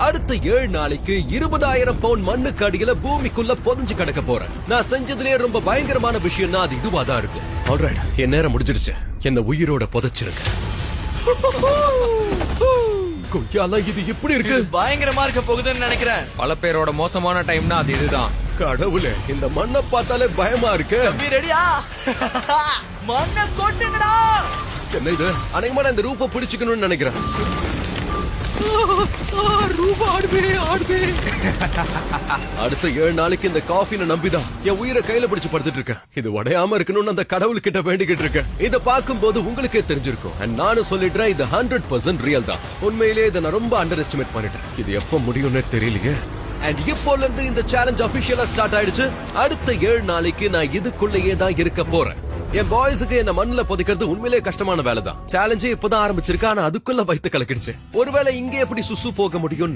அடுத்த 7 நாளைக்கு 20,000 பவுண்ட் மண்ணுக்கு அடியில பூமிக்குள்ள புதைஞ்சு கிடக்க போறேன். நான் செஞ்சதுலயே ரொம்ப பயங்கரமான விஷயம்னா அது இதுவாதான் இருக்கும். ஆல்ரைட், என் நேரம் முடிஞ்சிடுச்சு. என்ன உயிரோட புதைச்சிருங்க. கொய்யால இது எப்படி இருக்கு? பயங்கரமா இருக்க போகுதுன்னு நினைக்கிறேன். பல பேரோட மோசமான டைம்னா அது இதுதான். கடவுளே, இந்த மண்ணை பார்த்தாலே பயமா இருக்கு. தம்பி ரெடியா? மண்ணை கொட்டுங்கடா. என்ன இது? அநேகமா நான் இந்த ரூஃபை பிடிச்சுக்கணும்னு நினைக்கிறேன். அடுத்த 7 நாளைக்கு இந்த காஃபினை நம்பிதான் என் உயிரை கையில பிடிச்சு படுத்துட்டு இருக்கேன். இது உடையாம இருக்கணும்னு அந்த கடவுள் கிட்ட வேண்டிக்கிட்டு இருக்கேன். இத பார்க்கும்போது உங்களுக்கே தெரிஞ்சிருக்கும். And நானும் சொல்லிடுறேன், இது 100% ரியல் தான். உண்மையிலேயே இதை நான் ரொம்ப அண்டர் எஸ்டிமேட் பண்ணிட்டேன். இது எப்ப முடியும்னு தெரியலையே. And இப்போல இருந்து இந்த சேலஞ்ச் அபிஷியலா ஸ்டார்ட் ஆயிடுச்சு. அடுத்த 7 நாளைக்கு நான் இதுக்குள்ளேயே தான் இருக்க போறேன். என் பாய்ஸுக்கு என்ன மண்ணுல புதைக்கிறது உண்மையிலே கஷ்டமான வேலை தான். சேலஞ்சே இப்பதான் ஆரம்பிச்சிருக்கா, ஆனா அதுக்குள்ள வயித்து கலக்கிடுச்சு. ஒருவேளை இங்கே எப்படி சுசு போக முடியும்